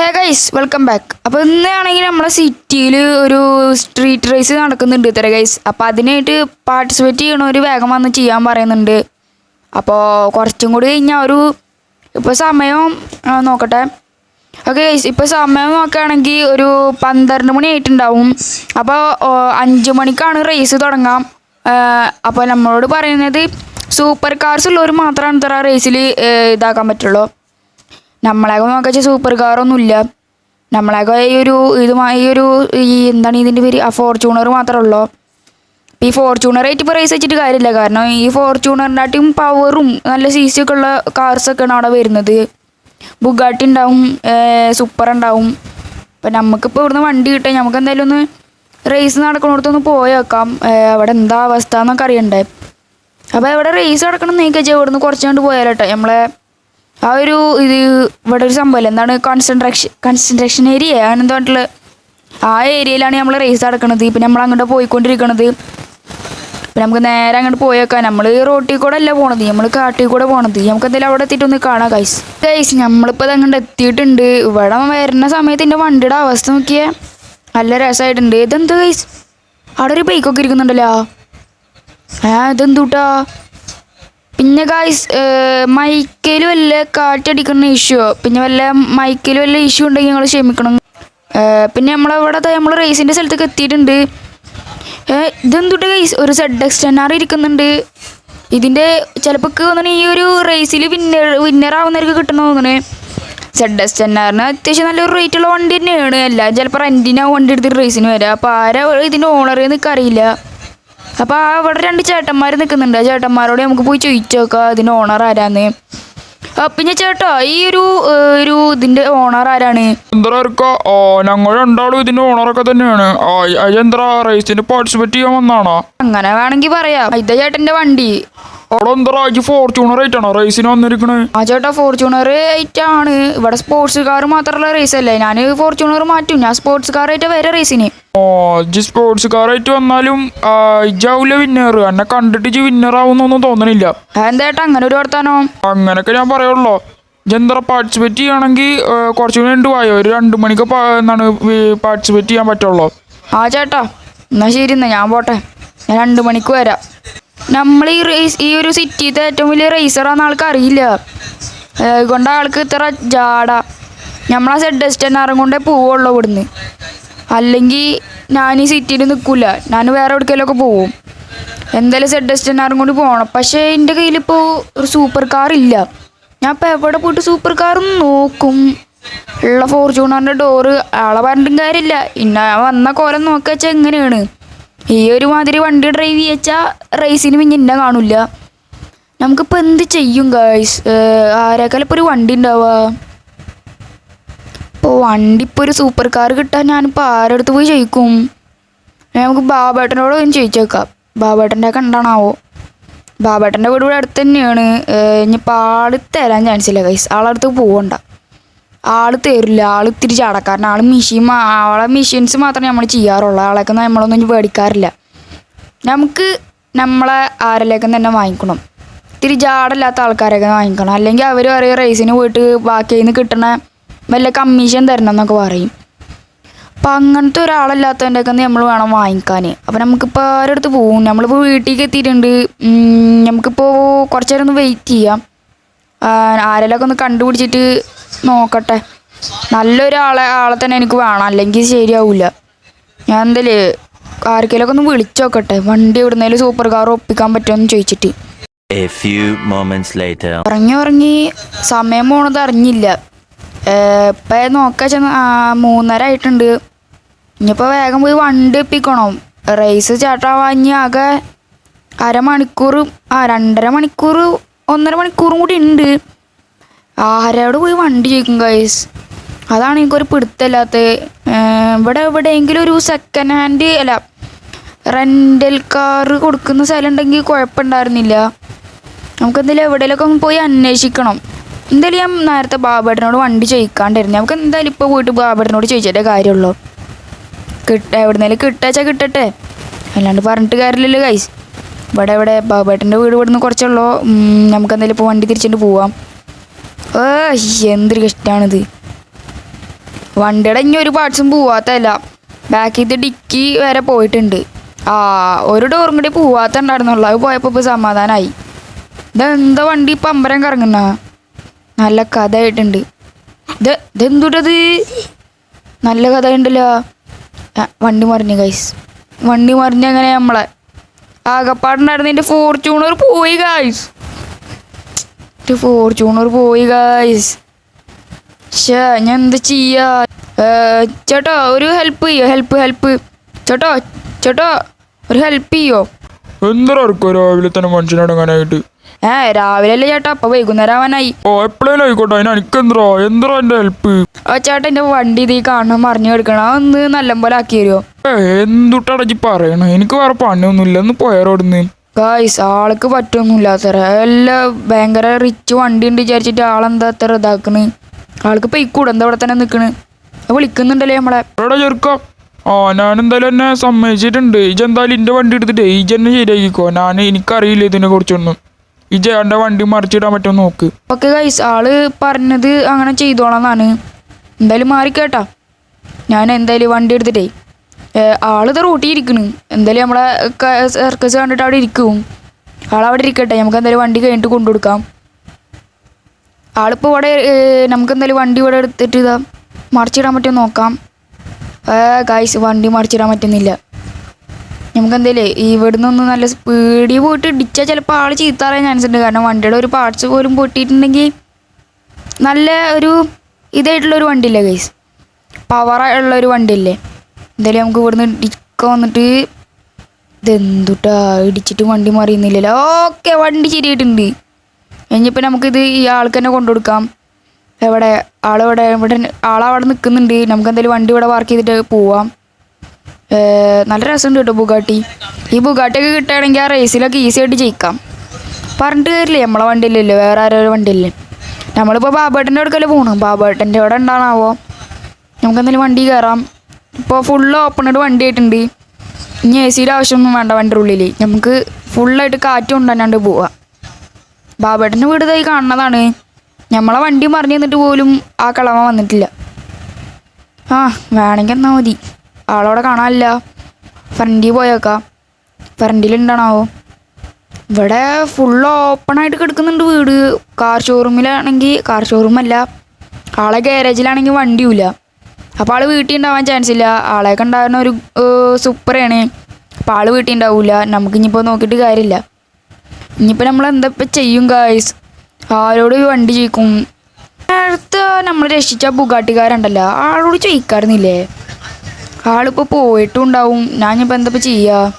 Hey guys welcome back. അപ്പോൾ ഇന്നാണെങ്കിൽ നമ്മളെ സിറ്റിയിൽ ഒരു സ്ട്രീറ്റ് റേസ് നടക്കുന്നുണ്ട് ഇത്ര ഗൈസ്. അപ്പോൾ അതിനായിട്ട് പാർട്ടിസിപ്പേറ്റ് ചെയ്യണവർ വേഗം വന്ന് ചെയ്യാൻ പറയുന്നുണ്ട്. അപ്പോൾ കുറച്ചും കൂടി കഴിഞ്ഞാൽ ഇപ്പോൾ സമയം നോക്കട്ടെ. ഓക്കെ ഗൈസ്, ഇപ്പോൾ സമയം നോക്കുകയാണെങ്കിൽ ഒരു 12 മണി ആയിട്ടുണ്ടാവും. അപ്പോൾ 5 മണിക്കാണ് റേസ് തുടങ്ങാം. അപ്പോൾ നമ്മളോട് പറയുന്നത് സൂപ്പർ കാർസ് ഉള്ളവർ മാത്രമാണ് ഇത്ര റേസിൽ ഇതാക്കാൻ പറ്റുള്ളൂ. നമ്മളെയൊക്കെ നോക്കിയാൽ സൂപ്പർ കാറൊന്നുമില്ല. നമ്മളെയൊക്കെ ഈ എന്താണ് ഇതിൻ്റെ പേര്, ഫോർച്യൂണർ മാത്രമേ ഉള്ളൂ. ഈ ഫോർച്യൂണറായിട്ട് ഇപ്പോൾ റേസ് വെച്ചിട്ട് കാര്യമില്ല. കാരണം ഈ ഫോർച്യൂണറിനായിട്ടും പവറും നല്ല സി സി ഒക്കെ ഉള്ള കാർസൊക്കെയാണ് അവിടെ വരുന്നത്. ബുഗാട്ടി ഉണ്ടാവും, സൂപ്പർ ഉണ്ടാവും. അപ്പം നമുക്കിപ്പോൾ ഇവിടുന്ന് വണ്ടി കിട്ടാൻ നമുക്ക് എന്തായാലും ഒന്ന് റേസ് നടക്കുന്നിടത്തൊന്ന് പോയി വെക്കാം. അവിടെ എന്താ അവസ്ഥ എന്നൊക്കെ അറിയണ്ടേ. അപ്പോൾ ഇവിടെ റേസ് നടക്കണം എന്ന് ചോദിച്ചാൽ ഇവിടുന്ന് കുറച്ച് കണ്ട് പോയാലോട്ടെ. നമ്മളെ ഇവിടെ ഒരു സംഭവമല്ലേ, എന്താണ് കൺസെൻട്രേഷൻ ഏരിയ അങ്ങനെ എന്തോ പറഞ്ഞിട്ടുള്ള ആ ഏരിയയിലാണ് നമ്മൾ റേസ് നടക്കുന്നത്. ഇപ്പം നമ്മൾ അങ്ങോട്ട് പോയിക്കൊണ്ടിരിക്കണത്. ഇപ്പം നമുക്ക് നേരെ അങ്ങോട്ട് പോയേക്കാം. നമ്മൾ റോട്ടിൽ കൂടെ അല്ല പോണത്, നമ്മൾ കാട്ടിൽ കൂടെ പോണത്. നമുക്ക് എന്തായാലും അവിടെ എത്തിയിട്ടൊന്ന് കാണാം ഗൈസ്. നമ്മളിപ്പോൾ അത് അങ്ങോട്ട് എത്തിയിട്ടുണ്ട്. ഇവിടെ വരുന്ന സമയത്ത് എൻ്റെ വണ്ടിയുടെ അവസ്ഥ നോക്കിയേ, നല്ല രസമായിട്ടുണ്ട്. ഇതെന്താ ഗൈസ്, അവിടെ ഒരു ബൈക്കൊക്കെ ഇരിക്കുന്നുണ്ടല്ലോ. ഇതെന്തൂട്ടാ. പിന്നെ ഗായ്സ്, മൈക്കയിൽ വല്ല കാറ്റടിക്കുന്ന ഇഷ്യൂ, പിന്നെ വല്ല മൈക്കയിൽ വല്ല ഇഷ്യൂ ഉണ്ടെങ്കിൽ ഞങ്ങൾ ക്ഷമിക്കണം. പിന്നെ നമ്മൾ റേസിൻ്റെ സ്ഥലത്തേക്ക് എത്തിയിട്ടുണ്ട്. ഇതെന്തുട്ട് ഗൈസ്, ഒരു ZX10R ഇരിക്കുന്നുണ്ട്. ഇതിൻ്റെ ചിലപ്പോൾ തോന്നണേ ഈ ഒരു റേസിൽ വിന്നറാവുന്നവർക്ക് കിട്ടണമെന്ന് തോന്നണേ. ZX10Rന് അത്യാവശ്യം നല്ലൊരു റേറ്റുള്ള വണ്ടി തന്നെയാണ്. എല്ലാം ചിലപ്പോൾ റെൻറ്റിനാണ് വണ്ടി എടുത്തിട്ട് റേസിന് വരിക. അപ്പോൾ ആരാ ഇതിൻ്റെ ഓണർ എന്നൊക്കെ അറിയില്ല. അപ്പോൾ അവിടെ 2 ചേട്ടന്മാർ നിൽക്കുന്നുണ്ട്. ആ ചേട്ടന്മാരോട് നമുക്ക് പോയി ചോദിച്ചു നോക്കാം ഇതിൻ്റെ ഓണർ ആരാന്ന്. പിന്നെ ചേട്ടാ, ഈ ഒരു ഇതിൻ്റെ ഓണർ ആരാണ്? ഞങ്ങൾ രണ്ടാളും ഇതിന്റെ ഓണറൊക്കെ തന്നെയാണ്. എന്താ റേസിന് പാർട്ടിസിപ്പേറ്റ് ചെയ്യാൻ വന്നാണോ? അങ്ങനെ വേണമെങ്കിൽ പറയാം. ഇതാ ചേട്ടൻ്റെ വണ്ടി. അവിടെ എന്താ ഫോർച്യൂണർ ആയിട്ടാണോ റേസിന് വന്നിരിക്കണേ? ആ ചേട്ടാ, ഫോർച്യൂണർ ആയിട്ടാണ്. ഇവിടെ സ്പോർട്സ് കാർ മാത്രമുള്ള റേസ് അല്ലേ. ഞാൻ ഫോർച്യൂണർ മാറ്റും, ഞാൻ സ്പോർട്സ് കാർ ആയിട്ട് വരെ റേസിന്. സ്പോർട്സ് കാർ ആയിട്ട് വന്നാലും ഇജാവൂല വിന്നർ. എന്നെ കണ്ടിട്ട് വിന്നർ ആവുന്നൊന്നും തോന്നണില്ല. എന്താ ചേട്ടാ അങ്ങനെ ഒരു വർത്താനോ? അങ്ങനൊക്കെ ഞാൻ പറയുള്ളൂ. എന്താ പാർട്ടിസിപ്പേറ്റ് ചെയ്യണമെങ്കിൽ കുറച്ചുകൂടി പോയോ, ഒരു 2 മണിക്ക് എന്താണ് പാർട്ടിസിപ്പേറ്റ് ചെയ്യാൻ പറ്റുള്ളൂ. ആ ചേട്ടാ എന്നാ ശരി, എന്നാ ഞാൻ പോട്ടെ. ഞാൻ 2 മണിക്ക് വരാം. നമ്മൾ ഈ ഒരു സിറ്റിയിലത്തെ ഏറ്റവും വലിയ റേസറാന്ന് ആൾക്ക് അറിയില്ല. അതുകൊണ്ട് ആൾക്ക് ഇത്ര ജാട. നമ്മളാ ZX10R കൊണ്ടേ പോവുള്ളൂ ഇവിടുന്ന്. അല്ലെങ്കിൽ ഞാൻ ഈ സിറ്റിയിൽ നിൽക്കില്ല, ഞാൻ വേറെ എവിടേക്കെങ്കിലുമൊക്കെ പോവും. എന്തായാലും ZX10R കൊണ്ട് പോകണം. പക്ഷേ എൻ്റെ കയ്യിലിപ്പോൾ ഒരു സൂപ്പർ കാർ ഇല്ല. ഞാൻ ഇപ്പോൾ എവിടെ പോയിട്ട് സൂപ്പർ കാറും നോക്കും. ഉള്ള ഫോർച്യൂണറിൻ്റെ ഡോറ് ആളെ പറഞ്ഞിട്ടും കാര്യമില്ല. ഞാൻ വന്ന കോലം നോക്കുക വെച്ചാൽ എങ്ങനെയാണ് ഈ ഒരു മാതിരി വണ്ടി ഡ്രൈവ് ചെയ്യച്ചാൽ റേസിന് പിന്നെ എന്നെ കാണില്ല. നമുക്കിപ്പോൾ എന്ത് ചെയ്യും ഗൈസ്? ആരേക്കാളും ഇപ്പോൾ ഒരു വണ്ടി ഉണ്ടാവുക. ഇപ്പോൾ വണ്ടി ഇപ്പോൾ ഒരു സൂപ്പർ കാർ കിട്ടാൻ ഞാനിപ്പോൾ ആരടുത്ത് പോയി ചോദിക്കും? നമുക്ക് ബാബേട്ടനോട് ഒന്ന് ചോദിച്ചേക്കാം. ബാബേട്ടൻ്റെ ഒക്കെ ഉണ്ടാണാവോ? ബാബേട്ടൻ്റെ വീട് ഇവിടെ അടുത്ത് തന്നെയാണ്. ഇനിയിപ്പോൾ ആൾ തരാൻ ചാൻസ് ഇല്ല ഗൈസ്. ആളടുത്ത് പോകണ്ട, ആൾ തരില്ല. ആൾ ഇത്തിരി ചാടക്കാരൻ. ആളെ മെഷീൻസ് മാത്രമേ നമ്മൾ ചെയ്യാറുള്ളൂ. ആളെയൊക്കെ നമ്മളൊന്നും പേടിക്കാറില്ല. നമുക്ക് നമ്മളെ ആരിലേക്കും തന്നെ വാങ്ങിക്കണം. ഇത്തിരി ജാടല്ലാത്ത ആൾക്കാരൊക്കെ വാങ്ങിക്കണം. അല്ലെങ്കിൽ അവർ പറയും റേസിന് പോയിട്ട് ബാക്കിയിൽ നിന്ന് കിട്ടണ വല്ല കമ്മീഷൻ തരണം എന്നൊക്കെ പറയും. അപ്പം അങ്ങനത്തെ ഒരാളല്ലാത്തതിൻ്റെയൊക്കെ നമ്മൾ വേണം വാങ്ങിക്കാൻ. അപ്പം നമുക്കിപ്പോൾ ആരടുത്ത് പോവും? നമ്മളിപ്പോൾ വീട്ടിലേക്ക് എത്തിയിട്ടുണ്ട്. നമുക്കിപ്പോൾ കുറച്ച് നേരം ഒന്ന് വെയിറ്റ് ചെയ്യാം. ആരെങ്കിലുമൊക്കെ ഒന്ന് കണ്ടുപിടിച്ചിട്ട് നോക്കട്ടെ. നല്ലൊരാളെ തന്നെ എനിക്ക് വേണം, അല്ലെങ്കിൽ ശരിയാവില്ല. ഞാൻ എന്തായാലും ആർക്കെങ്കിലുമൊക്കെ ഒന്ന് വിളിച്ചു നോക്കട്ടെ. വണ്ടി എവിടുന്നേലും സൂപ്പർ കാർ ഒപ്പിക്കാൻ പറ്റുമെന്ന് ചോദിച്ചിട്ട്. ഉറങ്ങി സമയം പോണത് അറിഞ്ഞില്ല. ഇപ്പം നോക്കാൻ 3:30 ആയിട്ടുണ്ട്. ഇനിയിപ്പോൾ വേഗം പോയി വണ്ടി ഒപ്പിക്കണം. റേസ് ചേട്ടാവാഞ്ഞ് ആകെ അരമണിക്കൂർ 2.5 മണിക്കൂർ 1.5 മണിക്കൂറും കൂടി ഉണ്ട്. ആരോട് പോയി വണ്ടി ചോദിക്കും ഗൈസ്? അതാണ് എനിക്കൊരു പിടുത്തമില്ലാത്തത്. ഇവിടെ എവിടെയെങ്കിലും ഒരു സെക്കൻഡ് ഹാൻഡ് അല്ല റെൻ്റൽ കാർ കൊടുക്കുന്ന സ്ഥലം ഉണ്ടെങ്കിൽ കുഴപ്പമുണ്ടായിരുന്നില്ല. നമുക്കെന്തായാലും എവിടെയെങ്കിലുമൊക്കെ ഒന്ന് പോയി അന്വേഷിക്കണം. എന്തായാലും ഞാൻ നേരത്തെ ബാബേട്ടനോട് വണ്ടി ചോദിക്കാണ്ടായിരുന്നു. നമുക്ക് എന്തായാലും ഇപ്പോൾ പോയിട്ട് ബാബേട്ടനോട് ചോദിച്ചിട്ടേ കാര്യമുള്ളൂ. എവിടുന്നേലും കിട്ടാച്ചാൽ കിട്ടട്ടെ, അല്ലാണ്ട് പറഞ്ഞിട്ട് കാര്യമില്ലല്ലോ ഗൈസ്. ഇവിടെ ബാബേട്ടൻ്റെ വീട് ഇവിടുന്ന് കുറച്ചുള്ളൂ. നമുക്കെന്തായാലും ഇപ്പോൾ വണ്ടി തിരിച്ചിട്ട് പോവാം. എന്തൊരു കഷ്ടമാണിത്. വണ്ടിയുടെ ഇനി ഒരു പാർട്സും പോവാത്തല്ല. ബാക്കിൽ ഡിക്കി വരെ പോയിട്ടുണ്ട്. ഒരു ഡോറും കൂടി പോവാത്തുണ്ടായിരുന്നുള്ളൂ. അത് പോയപ്പോൾ ഇപ്പോൾ സമാധാനമായി. ഇതെന്താ വണ്ടി ഇപ്പം അമ്പരം കറങ്ങുന്ന നല്ല കഥയായിട്ടുണ്ട്. ഇതെന്തുട്ടത് നല്ല കഥ ഉണ്ടല്ലോ. വണ്ടി മറിഞ്ഞു ഗൈസ്. വണ്ടി മറിഞ്ഞങ്ങനെ നമ്മളെ ആകപ്പാടുണ്ടായിരുന്ന ഫോർച്യൂണർ പോയി ഗൈസ്. ഫോർച്യൂണർ പോയി ഗൈസ്. ഞാൻ എന്താ ചെയ്യാ? ചേട്ടാ ഒരു ഹെൽപ്പ് ചെയ്യോ? ഹെൽപ്പ് ചേട്ടോ ഒരു ഹെൽപ്പ് ചെയ്യോ? എന്താ രാവിലെ തന്നെ മനുഷ്യനടങ്ങാനായിട്ട്? രാവിലെ അല്ലേ ചേട്ടാ, അപ്പൊ വൈകുന്നേരം ആവാനായി. എപ്പോഴേലും ആയിക്കോട്ടെ, എനിക്കെന്തോ എന്റെ ഹെൽപ്പ്? ചേട്ടാ എന്റെ വണ്ടി ഇത് കാണാൻ മറിഞ്ഞു കിടക്കണം, ഒന്ന് നല്ലപോലെ ആക്കി തരുമോ? എന്തുട്ടടച്ച് പറയണ? എനിക്ക് വേറെ പണിയൊന്നുമില്ല, ഒന്ന് പോയാറോടുന്ന്. ഗായ്സ് ആൾക്ക് പറ്റൊന്നുമില്ല അത്ര. എല്ലാം ഭയങ്കര റിച്ച് വണ്ടി ഉണ്ട് വിചാരിച്ചിട്ട് ആളെന്താ അത്ര ഇതാക്കണ്? ആൾക്ക് പൊയ്ക്കൂടെ? എന്താ ഇവിടെ തന്നെ നിക്കണ്? വിളിക്കുന്നുണ്ടല്ലേ നമ്മളെ. എവിടെ ചെറുക്കാം? ഞാൻ എന്തായാലും എന്നെ സമ്മതിച്ചിട്ടുണ്ട്. ഇജെന്തായാലും എന്റെ വണ്ടി എടുത്തിട്ട് ഇജെന്നെ ശരിയാക്കിക്കോ. എനിക്കറിയില്ല ഇതിനെ കുറിച്ചൊന്നും. എന്റെ വണ്ടി മറിച്ചിടാൻ പറ്റുമോ നോക്ക്. ഓക്കെ ഗൈസ്, ആള് പറഞ്ഞത് അങ്ങനെ ചെയ്തോളാന്നാണ്. എന്തായാലും മാറിക്കേട്ടാ. ഞാൻ എന്തായാലും വണ്ടി എടുത്തിട്ടേ ആളിത് റൂട്ടിൽ ഇരിക്കണ്. എന്തായാലും നമ്മളെ സർക്കസ് കണ്ടിട്ട് അവിടെ ഇരിക്കും. ആളവിടെ ഇരിക്കട്ടെ, നമുക്ക് എന്തായാലും വണ്ടി കഴിഞ്ഞിട്ട് കൊണ്ടുകൊടുക്കാം. ആളിപ്പോൾ ഇവിടെ നമുക്ക് എന്തായാലും വണ്ടി ഇവിടെ എടുത്തിട്ട് ഇതാ മറിച്ചിടാൻ പറ്റുമോ നോക്കാം. ഗൈസ് വണ്ടി മറിച്ചിടാൻ പറ്റുന്നില്ല. നമുക്ക് എന്തായാലും ഇവിടെ നിന്നൊന്ന് നല്ല സ്പീഡിൽ പോയിട്ട് ഇടിച്ചാൽ ചിലപ്പോൾ ആൾ ചീത്ത അറിയാൻ ചാൻസ് ഉണ്ട്. കാരണം വണ്ടിയുടെ ഒരു പാർട്സ് പോലും പൊട്ടിയിട്ടുണ്ടെങ്കിൽ നല്ല ഒരു ഇതായിട്ടുള്ളൊരു വണ്ടിയില്ലേ ഗൈസ്, പവറുള്ളൊരു വണ്ടിയല്ലേ. എന്തായാലും നമുക്ക് ഇവിടുന്ന് ഇടിക്ക വന്നിട്ട് ഇതെന്തുട്ടാ ഇടിച്ചിട്ട് വണ്ടി മറിയുന്നില്ലല്ലോ. ഓക്കെ വണ്ടി ശരിയായിട്ടുണ്ട്. ഇനിയിപ്പോൾ നമുക്കിത് ഈ ആൾക്ക് തന്നെ കൊണ്ടുകൊടുക്കാം. ഇവിടെ ആളവിടെ നിൽക്കുന്നുണ്ട്. നമുക്ക് എന്തായാലും വണ്ടി ഇവിടെ പാർക്ക് ചെയ്തിട്ട് പോവാം. നല്ല രസമുണ്ട് കേട്ടോ ബുഗാട്ടി. ഈ ബുഗാട്ടിയൊക്കെ കിട്ടുകയാണെങ്കിൽ ആ റേസിലൊക്കെ ഈസി ആയിട്ട് ജയിക്കാം. പറഞ്ഞിട്ട് കയറില്ലേ, നമ്മളെ വണ്ടിയില്ലല്ലോ, വേറെ ആരോ വണ്ടിയില്ലേ. നമ്മളിപ്പോൾ ബാബേട്ടൻ്റെ അടുക്കല്ലേ പോകണം. ബാബേട്ടൻ്റെ അവിടെ ഉണ്ടാണാവോ? നമുക്ക് എന്തായാലും വണ്ടി കയറാം. ഇപ്പോൾ ഫുള്ള് ഓപ്പണായിട്ട് വണ്ടി ആയിട്ടുണ്ട്. ഇനി എ സിയുടെ ആവശ്യമൊന്നും വേണ്ട വണ്ടിയുടെ ഉള്ളിൽ. നമുക്ക് ഫുള്ളായിട്ട് കാറ്റ് കൊണ്ടുതന്നാണ്ട് പോവാം. ബാബേട്ടൻ്റെ വീട് ഇതായി കാണുന്നതാണ്. നമ്മളെ വണ്ടി മറിഞ്ഞു തന്നിട്ട് പോലും ആ കളവ വന്നിട്ടില്ല. വേണമെങ്കിൽ എന്നാൽ മതി. ആളവിടെ കാണാനില്ല. ഫ്രണ്ടിൽ പോയേക്കാം. ഫ്രണ്ടിലുണ്ടാണാവോ? ഇവിടെ ഫുള്ള് ഓപ്പണായിട്ട് കിടക്കുന്നുണ്ട് വീട്. കാർ ഷോറൂമിലാണെങ്കിൽ കാർ ഷോറൂമല്ല, ആളെ ഗാരേജിലാണെങ്കിൽ വണ്ടിയുമില്ല. അപ്പോൾ ആൾ വീട്ടിൽ ഉണ്ടാവാൻ ചാൻസ് ഇല്ല. ആളെയൊക്കെ ഉണ്ടാകുന്ന ഒരു സൂപ്പറാണ്. അപ്പോൾ ആൾ വീട്ടിൽ ഉണ്ടാവില്ല. നമുക്കിനിയിപ്പോൾ നോക്കിയിട്ട് കാര്യമില്ല. ഇനിയിപ്പോൾ നമ്മൾ എന്താ ഇപ്പം ചെയ്യും ഗായ്സ്? ആരോട് വണ്ടി ചോദിക്കും? നേരത്തെ നമ്മൾ രക്ഷിച്ച ബുഗാട്ടിക്കാരുണ്ടല്ലോ, ആളോട് ചോദിക്കാറുന്നില്ലേ? ആളിപ്പോൾ പോയിട്ടും ഉണ്ടാവും. ഞാനിപ്പോൾ എന്താ ഇപ്പം ചെയ്യുക?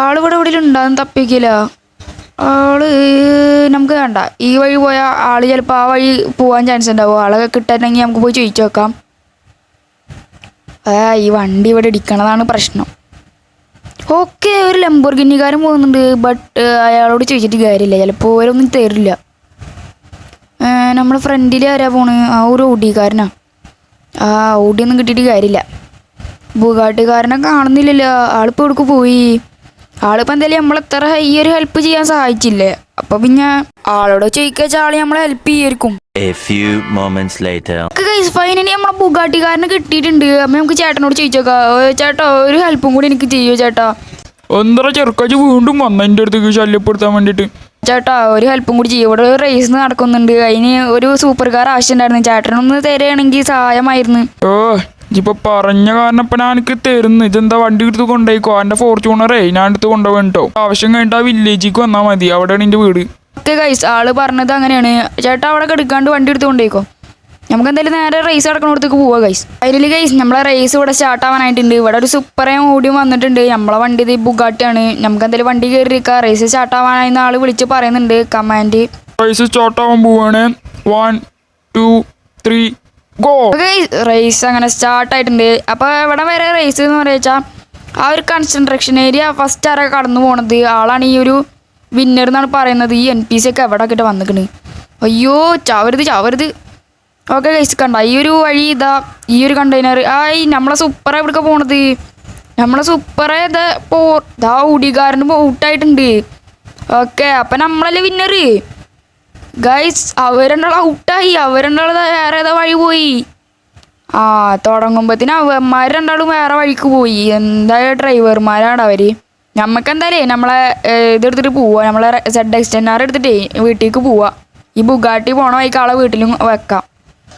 ആളിവിടെ എവിടെയും ഉണ്ടാകും, തപ്പിക്കില്ല. നമുക്ക് വേണ്ട. ഈ വഴി പോയാൽ ആൾ ചിലപ്പോൾ ആ വഴി പോകാൻ ചാൻസ് ഉണ്ടാവും. ആളെ കിട്ടാനെങ്കിൽ നമുക്ക് പോയി ചോദിച്ചു നോക്കാം. ഈ വണ്ടി ഇവിടെ ഇടിക്കണതാണ് പ്രശ്നം. ഓക്കെ, ഒരു ലംബോർഗിനിക്കാരൻ പോകുന്നുണ്ട്. ബട്ട് അയാളോട് ചോദിച്ചിട്ട് കാര്യമില്ല, ചിലപ്പോൾ ഓരോന്നും തരില്ല. നമ്മളെ ഫ്രണ്ടിൽ ആരാ പോണ്? ഒരു ഓടിക്കാരനാ. ഓടിയൊന്നും കിട്ടിയിട്ട് കാര്യമില്ല. ബുഗാട്ടിക്കാരനെ കാണുന്നില്ലല്ലോ. ആളിപ്പോൾ എവിടേക്ക് പോയി? ആളിപ്പോൾ എന്തായാലും നമ്മളെത്ര ഈ ഒരു ഹെൽപ്പ് ചെയ്യാൻ സഹായിച്ചില്ലേ, അപ്പോൾ പിന്നെ ആളോട് ചോദിക്കാച്ച ആൾ നമ്മളെ ഹെൽപ്പ് ചെയ്യായിരിക്കും. ഫൈനലി നമ്മളെ ബുഗാട്ടിക്കാരനെ കിട്ടിയിട്ടുണ്ട്. അപ്പം നമുക്ക് ചേട്ടനോട് ചോദിച്ചോക്കാം. ചേട്ടാ ഒരു ഹെൽപ്പും കൂടി എനിക്ക് ചെയ്യുമോ ചേട്ടാ? എന്താ ചെറുക്കാച്ച് വീണ്ടും വന്ന എൻ്റെ അടുത്തേക്ക് ശല്യപ്പെടുത്താൻ വേണ്ടിയിട്ട്? ചേട്ടാ ഒരു ഹെൽപ്പും കൂടി ചെയ്യും. ഇവിടെ ഒരു റേസ് നടക്കുന്നുണ്ട്. അതിന് ഒരു സൂപ്പർ കാർ ആവശ്യമുണ്ടായിരുന്നു. ചേട്ടനൊന്ന് തരുകയാണെങ്കിൽ സഹായമായിരുന്നു. ഇപ്പൊ പറഞ്ഞ കാരണം ഇപ്പൊ ഞാൻ എനിക്ക് തരുന്നു. ഇതെന്താ വണ്ടി എടുത്ത് കൊണ്ടുപോയിക്കോ. എൻ്റെ ഫോർച്യൂണറേ ഞാൻ എടുത്ത് കൊണ്ടുപോകാൻ കേട്ടോ. ആവശ്യം കഴിഞ്ഞിട്ട് ആ വില്ലേജിലേക്ക് വന്നാൽ മതി. അവിടെയാണ് എൻ്റെ വീട്. ഓക്കെ ഗൈസ്, ആള് പറഞ്ഞത് അങ്ങനെയാണ്. ചേട്ടാ അവിടെ കിടക്കാണ്ട് വണ്ടി എടുത്ത് കൊണ്ടുപോയിക്കോ. നമുക്ക് എന്തായാലും നേരെ റേസ് നടക്കുന്നിടത്തേക്ക് പോവാം ഗൈസ്. അതിൽ ഗൈസ് നമ്മളെ റേസ് ഇവിടെ സ്റ്റാർട്ട് ആവാനായിട്ടുണ്ട്. ഇവിടെ ഒരു സൂപ്പറേം ഓടിയും വന്നിട്ടുണ്ട്. നമ്മളെ വണ്ടി ഇത് ബുഗാട്ടിയാണ്. നമുക്ക് എന്തായാലും വണ്ടി കയറിയിരിക്കാം. റേസ് സ്റ്റാർട്ട് ആവാനായി ആൾ വിളിച്ച് പറയുന്നുണ്ട്. കമാൻഡ് റേസ് സ്റ്റാർട്ട് ആവാൻ പോവാണ്. 1 2 3 ഗോ. റേസ് അങ്ങനെ സ്റ്റാർട്ട് ആയിട്ടുണ്ട്. അപ്പോൾ ഇവിടെ വരെ റേസ് എന്ന് പറയുക ആ ഒരു കൺസ്ട്രക്ഷൻ ഏരിയ ഫസ്റ്റ് ആരാ കടന്നു പോണത് ആളാണ് ഈ ഒരു വിന്നർ എന്നാണ് പറയുന്നത്. ഈ NPC ഒക്കെ എവിടെ ആക്കിയിട്ട് വന്നിക്കണ്. അയ്യോ ചാവരുത്. ഓക്കെ ഗൈസ്, കണ്ട ഈ ഒരു വഴി ഇതാ ഈ ഒരു കണ്ടെയ്നർ. നമ്മളെ സൂപ്പർ എവിടേക്കാ പോണത്? നമ്മളെ സൂപ്പർ ഇതാ ഉടികാരന് ഔട്ടായിട്ടുണ്ട്. ഓക്കെ, അപ്പം നമ്മളല്ലേ വിന്നർ ഗൈസ്. അവരെണ്ണ ഔട്ടായി. അവരെണ്ണ വേറെ ഏതാ വഴി പോയി. ആ തുടങ്ങുമ്പോഴത്തേന് അവന്മാർ രണ്ടാളും വേറെ വഴിക്ക് പോയി. എന്തായാലും ഡ്രൈവർമാരാണ് അവർ. നമുക്ക് എന്തായാലും നമ്മളെ ഇതെടുത്തിട്ട് പോവാം. നമ്മളെ ZX10R എടുത്തിട്ടേ വീട്ടിലേക്ക് പോവാം. ഈ ബുഗാട്ടി പോണ വഴിക്ക് ആളെ വീട്ടിലും വെക്കാം.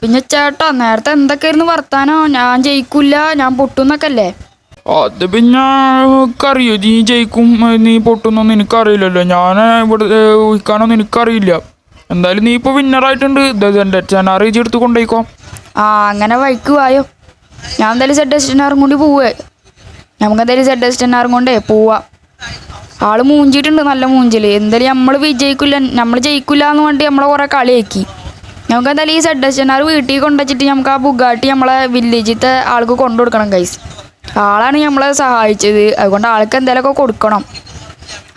പിന്നെ ചേട്ടാ നേരത്തെ എന്തൊക്കെയായിരുന്നു വർത്താനോ? ഞാൻ ജയിക്കില്ല, ഞാൻ പൊട്ടുന്നൊക്കെ അല്ലേ? അത് പിന്നെ എനിക്കറിയോ നീ ജയിക്കും നീ പൊട്ടുന്നൊന്നും എനിക്കറിയില്ലല്ലോ. ഞാൻ ഇവിടെ ഊഹിക്കാനൊന്നും എനിക്കറിയില്ല. എന്തായാലും നീ ഇപ്പോൾ വിന്നറായിട്ടുണ്ട്. ZX10R ഇജ്ജ് എടുത്ത് കൊണ്ടുപോയിക്കോ. ആ അങ്ങനെ വഴിക്ക് വായോ. ഞാൻ എന്തായാലും ZX10R കൊണ്ട് പോവേ. നമുക്ക് എന്തായാലും ZX10R കൊണ്ടേ പോവാം. ആള് മൂഞ്ചിട്ടുണ്ട്, നല്ല മൂഞ്ചില്. എന്തായാലും നമ്മൾ ജയിക്കില്ല എന്ന് വേണ്ടി നമ്മളെ കുറേ കളിയാക്കി. നമുക്ക് എന്തായാലും ഈ ZX10R വീട്ടിൽ കൊണ്ടുവച്ചിട്ട് നമുക്ക് ആ ബുഗാട്ടി നമ്മളെ വില്ലേജിലത്തെ ആൾക്ക് കൊണ്ടു കൊടുക്കണം ഗൈസ്. ആളാണ് നമ്മളെ സഹായിച്ചത്, അതുകൊണ്ട് ആൾക്ക് എന്തെങ്കിലുമൊക്കെ കൊടുക്കണം.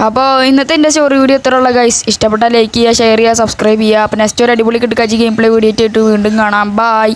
അപ്പോൾ ഇന്നത്തെ എൻ്റെ സ്റ്റോറി വീഡിയോ എത്ര ഉള്ള ഗൈസ്? ഇഷ്ടപ്പെട്ടാൽ ലൈക്ക് ചെയ്യുക, ഷെയർ ചെയ്യുക, സബ്സ്ക്രൈബ് ചെയ്യുക. അപ്പോൾ നെക്സ്റ്റ് ഒരു അടിപൊളി കിട്ടുക ഗെയിം പ്ലേ വീഡിയോ ആയിട്ട് വീണ്ടും കാണാം. ബായ്.